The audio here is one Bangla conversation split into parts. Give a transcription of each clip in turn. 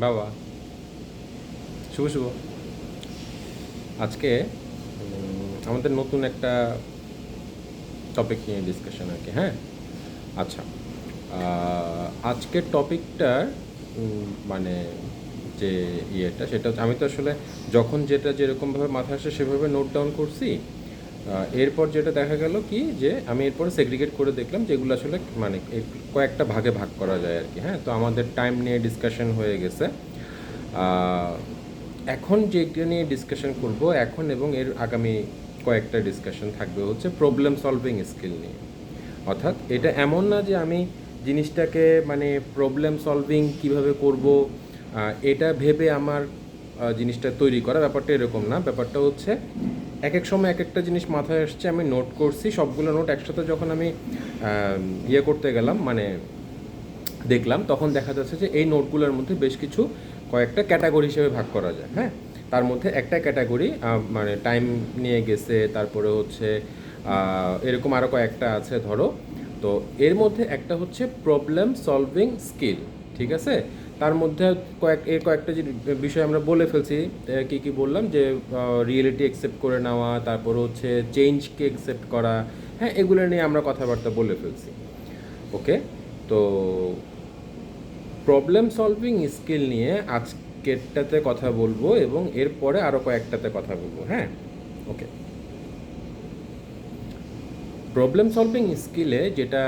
বাবা, শুভ শুভ। আজকে আমাদের নতুন একটা টপিক নিয়ে ডিসকাশন আর কি। হ্যাঁ, আচ্ছা। আজকের টপিকটার মানে যে সেটা হচ্ছে, আমি তো আসলে যখন যেটা যেরকমভাবে মাথায় আসে সেভাবে নোট ডাউন করছি। এরপর যেটা দেখা গেল কি, যে আমি এরপরে সেগ্রিগেট করে দেখলাম যেগুলো আসলে মানে কয়েকটা ভাগে ভাগ করা যায় আর কি। হ্যাঁ, তো আমাদের টাইম নিয়ে ডিসকাশন হয়ে গেছে। এখন যেটা নিয়ে ডিসকাশন করব এখন এবং এর আগামী কয়েকটা ডিসকাশন থাকবে হচ্ছে প্রবলেম সলভিং স্কিল নিয়ে। অর্থাৎ এটা এমন না যে আমি জিনিসটাকে মানে প্রবলেম সলভিং কিভাবে করব এটা ভেবে আমার জিনিসটা তৈরি করা, ব্যাপারটা এরকম না। ব্যাপারটা হচ্ছে এক এক সময় এক একটা জিনিস মাথায় আসছে, আমি নোট করছি, সবগুলো নোট একসাথে যখন আমি করতে গেলাম, মানে দেখলাম, তখন দেখা যাচ্ছে যে এই নোটগুলোর মধ্যে বেশ কিছু কয়েকটা ক্যাটাগরি হিসেবে ভাগ করা যায়। হ্যাঁ, তার মধ্যে একটা ক্যাটাগরি মানে টাইম নিয়ে গেছে, তারপরে হচ্ছে এরকম আরও কয়েকটা আছে ধরো। তো এর মধ্যে একটা হচ্ছে প্রবলেম সলভিং স্কিল, ঠিক আছে। তার মধ্যে কয়েকটা যে বিষয় আমরা বলে ফেলছি। কী কী বললাম, যে রিয়েলিটি অ্যাকসেপ্ট করে নেওয়া, তারপর হচ্ছে চেঞ্জকে অ্যাকসেপ্ট করা। হ্যাঁ, এগুলো নিয়ে আমরা কথাবার্তা বলে ফেলছি। ওকে, তো প্রবলেম সলভিং স্কিল নিয়ে আজকেরটাতে কথা বলবো এবং এরপরে আরও কয়েকটাতে কথা বলবো। হ্যাঁ, ওকে। প্রবলেম সলভিং স্কিলে যেটা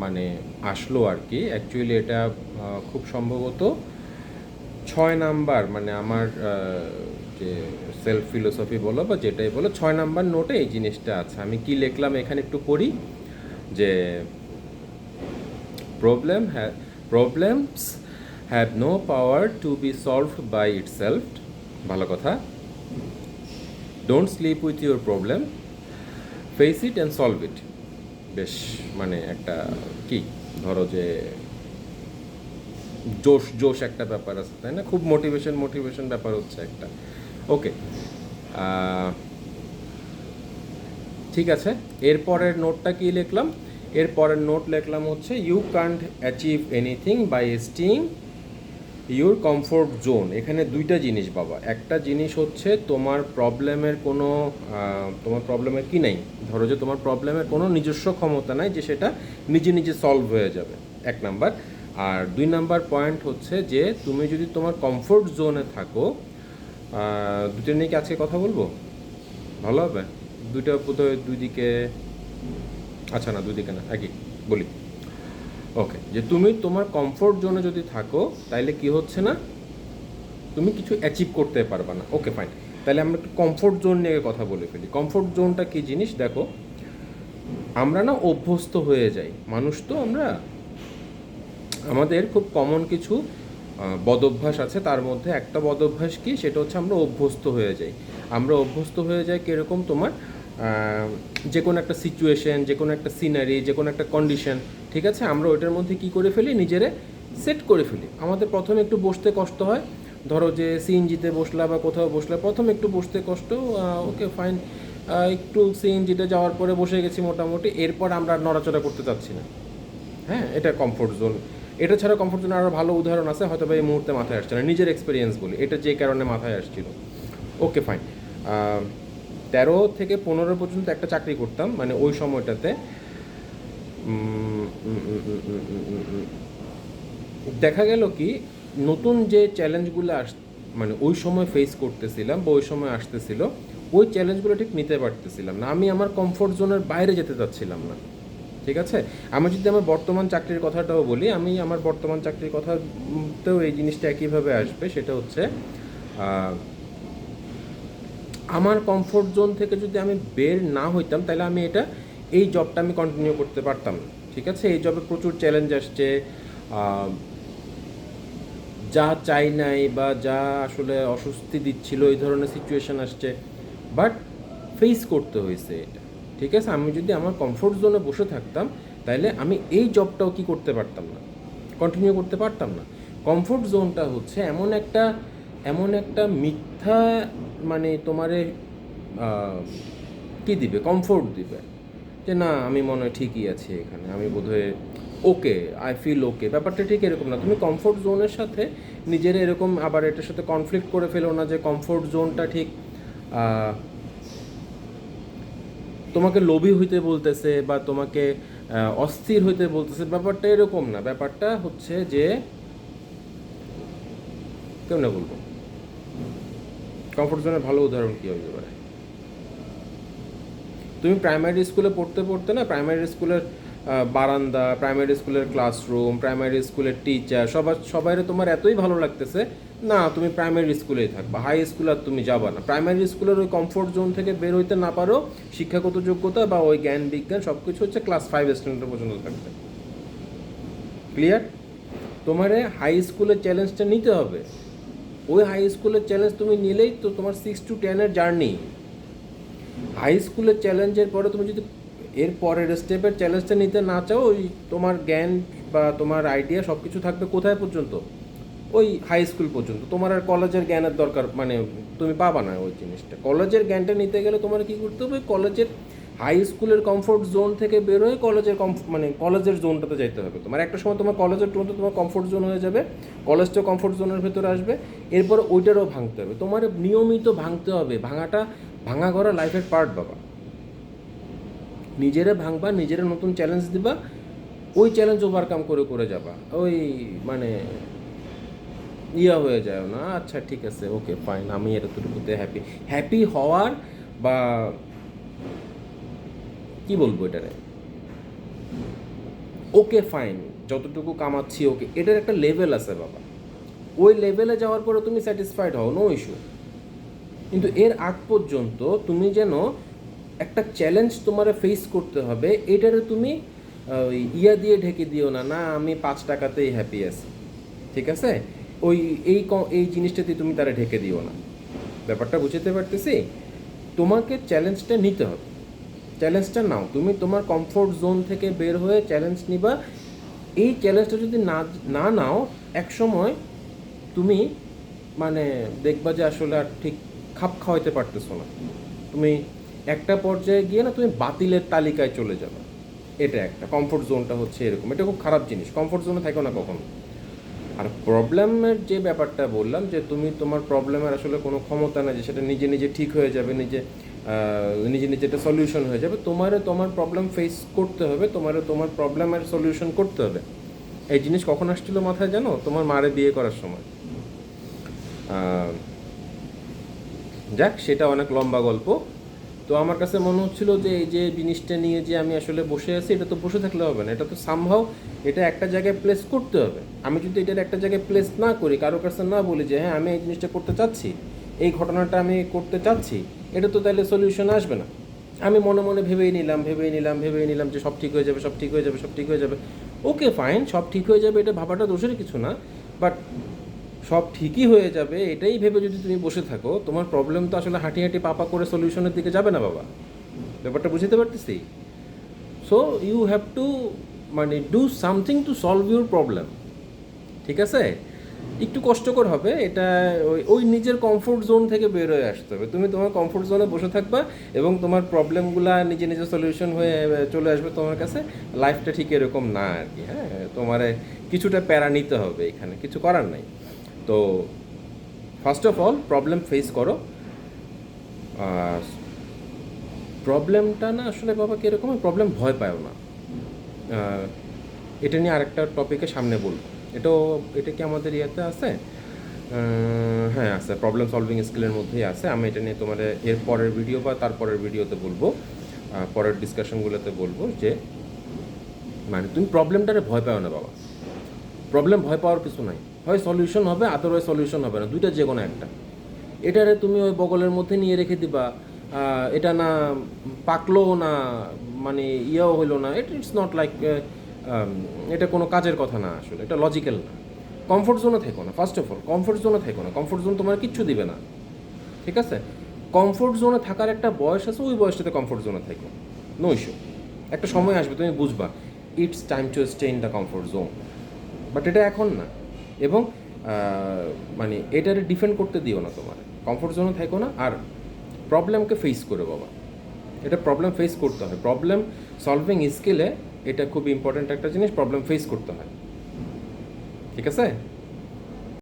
মানে আসলো আর কি, অ্যাকচুয়ালি এটা খুব সম্ভবত 6 নাম্বার, মানে আমার যে সেলফ ফিলোসফি বলো বা যেটাই বলো, 6 নাম্বার নোটে এই জিনিসটা আছে। আমি কি লিখলাম এখানে একটু পড়ি, যে Problem ha- problems have no power to be solved by itself. ভালো কথা। Don't sleep with your problem. Face it and solve it. বেশ, মানে একটা কি ধরো যে জোশ জোশ একটা ব্যাপার আছে, তাই না? খুব মোটিভেশন ব্যাপার হচ্ছে একটা। ওকে, ঠিক আছে। এরপরের নোটটা কি লিখলাম? এরপরের নোট লিখলাম হচ্ছে you can't achieve anything by staying your comfort zone. এখানে দুইটা জিনিস বাবা। একটা জিনিস হচ্ছে তোমার প্রবলেমের কি নেই, ধরো যে তোমার প্রবলেমের কোনো নিজস্ব ক্ষমতা নাই যে সেটা নিজে নিজে সলভ হয়ে যাবে, 1 নাম্বার। আর 2 নাম্বার পয়েন্ট হচ্ছে যে তুমি যদি তোমার কমফোর্ট জোনে থাকো, দুটো নিয়ে কি আজকে কথা বলবো? ভালো হবে। দুইটা বোধহয় দুই দিকে, আচ্ছা না, দুই দিকে না, একই বলি। ওকে, যে তুমি তোমার কমফোর্ট জোনে যদি থাকো, তাইলে কি হচ্ছে না, তুমি কিছু অ্যাচিভ করতে পারবে না। ওকে, ফাইন। তাহলে আমরা একটু কমফোর্ট জোন নিয়ে কথা বলে ফেলি। কমফোর্ট জোনটা কী জিনিস দেখো, আমরা না অভ্যস্ত হয়ে যাই, মানুষ তো আমরা, আমাদের খুব কমন কিছু বদভ্যাস আছে। তার মধ্যে একটা বদভ্যাস কি, সেটা হচ্ছে আমরা অভ্যস্ত হয়ে যাই। আমরা অভ্যস্ত হয়ে যাই কীরকম, তোমার যে কোনো একটা সিচুয়েশন, যে কোনো একটা সিনারি, যে কোনো একটা কন্ডিশন, ঠিক আছে, আমরা ওইটার মধ্যে কী করে ফেলি, নিজেরে সেট করে ফেলি। আমাদের প্রথমে একটু বসতে কষ্ট হয়, ধরো যে সিএনজিতে বসলা বা কোথাও বসলা, প্রথমে একটু বসতে কষ্ট, ওকে ফাইন, একটু সিএনজিতে যাওয়ার পরে বসে গেছি মোটামুটি, এরপর আমরা নড়াচড়া করতে চাচ্ছি না। হ্যাঁ, এটা কমফোর্ট জোন। এটা ছাড়া কমফোর্ট জোনের আরও ভালো উদাহরণ আছে, হয়তো বা এই মুহূর্তে মাথায় আসছে না, নিজের এক্সপিরিয়েন্স বলি, এটা যে কারণে মাথায় আসছিল। ওকে, ফাইন। 13 থেকে 15 পর্যন্ত একটা চাকরি করতাম, মানে ওই সময়টাতে দেখা গেল কি, নতুন যে চ্যালেঞ্জগুলো মানে ওই সময় ফেস করতেছিলাম বা ওই সময় আসতেছিল, ওই চ্যালেঞ্জগুলো ঠিক নিতে পারতেছিলাম না। আমি আমার কমফোর্ট জোনের বাইরে যেতে চাচ্ছিলাম না, ঠিক আছে। আমি যদি আমার বর্তমান চাকরির কথাটাও বলি, আমি আমার বর্তমান চাকরির কথাতেও এই জিনিসটা একইভাবে আসবে। সেটা হচ্ছে আমার কমফোর্ট জোন থেকে যদি আমি বের না হইতাম, তাহলে আমি এই জবটা আমি কন্টিনিউ করতে পারতাম না, ঠিক আছে। এই জবে প্রচুর চ্যালেঞ্জ আসছে, যা চাই নাই বা যা আসলে অস্বস্তি দিচ্ছিল, এই ধরনের সিচুয়েশান আসছে, বাট ফেস করতে হয়েছে এটা, ঠিক আছে। আমি যদি আমার কমফোর্ট জোনে বসে থাকতাম, তাহলে আমি এই জবটাও কি করতে পারতাম না, কন্টিনিউ করতে পারতাম না। কমফোর্ট জোনটা হচ্ছে এমন একটা মিথ্যা, মানে তোমারে কী দিবে, কমফোর্ট দিবে, যে না আমি মনে হয় ঠিকই আছি এখানে, আমি বোধহয় ওকে, আই ফিল ওকে, ব্যাপারটা ঠিক এরকম না। তুমি কমফোর্ট জোনের সাথে নিজের এরকম আবার এটার সাথে কনফ্লিক্ট করে ফেলো না যে কমফোর্ট জোনটা ঠিক তোমাকে লোভী হইতে বলতেছে বা তোমাকে অস্থির হইতে বলতেছে, ব্যাপারটা এরকম না। ব্যাপারটা হচ্ছে যে কেমনে বলবো, কমফোর্ট জোনের ভালো উদাহরণ কী হতে পারে, তুমি প্রাইমারি স্কুলে পড়তে পড়তে না, প্রাইমারি স্কুলের বারান্দা, প্রাইমারি স্কুলের ক্লাসরুম, প্রাইমারি স্কুলের টিচার সবাইরে তোমার এতই ভালো লাগতেছে, না তুমি প্রাইমারি স্কুলেই থাকবা, হাই স্কুলে আর তুমি যাবা না। প্রাইমারি স্কুলের ওই কমফোর্ট জোন থেকে বের হইতে না পারো, শিক্ষাগত যোগ্যতা বা ওই জ্ঞান বিজ্ঞান সব কিছু হচ্ছে ক্লাস 5 স্ট্যান্ডার্ড পর্যন্ত থাকবে। ক্লিয়ার? তোমারে হাই স্কুলের চ্যালেঞ্জটা নিতে হবে। ওই হাই স্কুলের চ্যালেঞ্জ তুমি নিলেই তো তোমার 6 to 10 জার্নি। হাই স্কুলের চ্যালেঞ্জের পরে তুমি যদি এর পরের স্টেপের চ্যালেঞ্জটা নিতে না চাও, ওই তোমার জ্ঞান বা তোমার আইডিয়া সব কিছু থাকবে কোথায় পর্যন্ত, ওই হাই স্কুল পর্যন্ত। তোমার আর কলেজের জ্ঞানের দরকার মানে তুমি পাবা না ওই জিনিসটা। কলেজের জ্ঞানটা নিতে গেলে তোমার কী করতে হবে, কলেজের হাই স্কুলের কমফোর্ট জোন থেকে বেরোয় কলেজের মানে কলেজের জোনটাতে যাইতে হবে তোমার। একটা সময় তোমার কলেজের জোনটা তোমার কমফোর্ট জোন হয়ে যাবে, কলেজটাও কমফোর্ট জোনের ভেতরে আসবে, এরপর ওইটারও ভাঙতে হবে তোমার, নিয়মিত ভাঙতে হবে। ভাঙা করা লাইফের পার্ট বাবা। নিজেরে ভাঙবা, নিজেরে নতুন চ্যালেঞ্জ দিবা, ওই চ্যালেঞ্জ ওভারকাম করে করে যাবা। ওই মানে ইয়া হয়ে যায় না, আচ্ছা ঠিক আছে ওকে ফাইন, আমি এতটুকুতে হ্যাপি হওয়ার বা কি বলবো এটারে, ওকে ফাইন যতটুকু কামাচ্ছি ওকে, এটার একটা লেভেল আছে বাবা। ওই লেভেলে যাওয়ার পরে তুমি স্যাটিসফাইড হও, নো ইস্যু। কিন্তু এর আগ পর্যন্ত তুমি যেন একটা চ্যালেঞ্জ তোমার ফেস করতে হবে, এটারে তুমি ইয়া দিয়ে ঢেকে দিও না, না আমি 5 টাকাতেই হ্যাপি আছি, ঠিক আছে, ওই এই জিনিসটাতে তুমি তারা ঢেকে দিও না। ব্যাপারটা বুঝতে পারতেছি? তোমাকে চ্যালেঞ্জটা নিতে হবে, চ্যালেঞ্জটা নাও। তুমি তোমার কমফোর্ট জোন থেকে বের হয়ে চ্যালেঞ্জ নিবা। এই চ্যালেঞ্জটা যদি না নাও, এক সময় তুমি মানে দেখবা যে আসলে আর ঠিক খাপ খাওয়াইতে পারতেছো না, তুমি একটা পর্যায়ে গিয়ে না তুমি বাতিলের তালিকায় চলে যাবে। এটা একটা কমফোর্ট জোনটা হচ্ছে এরকম, এটা খুব খারাপ জিনিস, কমফোর্ট জোনে থাকো না কখনো। আর প্রবলেমের যে ব্যাপারটা বললাম যে তুমি তোমার প্রবলেমের আসলে কোনো ক্ষমতা না যে সেটা নিজে নিজে ঠিক হয়ে যাবে, নিজে নিজে একটা সলিউশন হয়ে যাবে। তোমার প্রবলেম ফেস করতে হবে, তোমার প্রবলেমের সলিউশন করতে হবে। এই জিনিস কখন আসছিল মাথায় জানো? তোমার মারে বিয়ে করার সময়। যাক, সেটা অনেক লম্বা গল্প। তো আমার কাছে মনে হচ্ছিল যে এই যে জিনিসটা নিয়ে যে আমি আসলে বসে আছি, এটা তো বসে থাকলে হবে না, এটা তো সামহাও এটা একটা জায়গায় প্লেস করতে হবে। আমি যদি এটার একটা জায়গায় প্লেস না করি, কারো কাছে না বলি যে হ্যাঁ আমি এই জিনিসটা করতে চাচ্ছি, এই ঘটনাটা আমি করতে চাচ্ছি, এটা তো তাহলে সলিউশন আসবে না। আমি মনে মনে ভেবেই নিলাম যে সব ঠিক হয়ে যাবে, সব ঠিক হয়ে যাবে, সব ঠিক হয়ে যাবে। ওকে ফাইন, সব ঠিক হয়ে যাবে, এটা ভাবাটা দোষের কিছু না। বাট সব ঠিকই হয়ে যাবে এটাই ভেবে যদি তুমি বসে থাকো, তোমার প্রবলেম তো আসলে হাঁটি হাঁটি পাপা করে সলিউশনের দিকে যাবে না বাবা। ব্যাপারটা বুঝতে পারতেছি? সো ইউ হ্যাভ টু মানে do something to solve your problem, ঠিক আছে? একটু কষ্টকর হবে এটা, ওই নিজের কমফোর্ট জোন থেকে বের হয়ে আসতে হবে। তুমি তোমার কমফোর্ট জোনে বসে থাকবা এবং তোমার প্রবলেমগুলো নিজে সলিউশন হয়ে চলে আসবে তোমার কাছে। লাইফটা ঠিক এরকম না আর কি। হ্যাঁ, তোমার কিছুটা প্যারা নিতে হবে, এখানে কিছু করার নাই। তো first of all problem face করো। প্রবলেমটা না আসলে বাবা কীরকম, প্রবলেম ভয় পাও না। এটা নিয়ে আরেকটা টপিকে সামনে বলবো। এটা কি আমাদের ইয়েতে আছে? হ্যাঁ আছে, প্রবলেম সলভিং স্কিলের মধ্যেই আছে। আমি এটা নিয়ে তোমার এর পরের ভিডিও বা তারপরের ভিডিওতে বলবো, পরের ডিসকাশনগুলোতে বলবো যে মানে তুমি প্রবলেমটারে ভয় পাও না বাবা। প্রবলেম ভয় পাওয়ার কিছু নাই, হয় সলিউশন হবে, আদারওয়াইজ সলিউশন হবে না, দুইটা যে কোনো একটা। এটারে তুমি ওই বগলের মধ্যে নিয়ে রেখে দিবা, এটা না পাকলো না, মানে ইয়েও হইলো না, ইটস নট লাইক, এটা কোনো কাজের কথা না, আসলে এটা লজিক্যাল না। কমফোর্ট জোনে থেকো না, ফার্স্ট অফ অল কমফোর্ট জোনে থেকো না। কমফোর্ট জোন তোমার কিচ্ছু দিবে না, ঠিক আছে? কমফোর্ট জোনে থাকার একটা বয়স আছে, ওই বয়সটাতে কমফোর্ট জোনে থেকো, নো ইস্যু। একটা সময় আসবে তুমি বুঝবা it's time to stay in the comfort zone, but এটা এখন না। এবং মানে এটারে ডিফেন্ড করতে দিও না, তোমার কমফোর্ট জোনে থেকো না। আর প্রবলেমকে ফেস করে বাবা, এটা প্রবলেম ফেস করতে হয়। প্রবলেম সলভিং স্কিলে এটা খুব ইম্পর্ট্যান্ট একটা জিনিস, প্রবলেম ফেস করতে হয়। ঠিক আছে?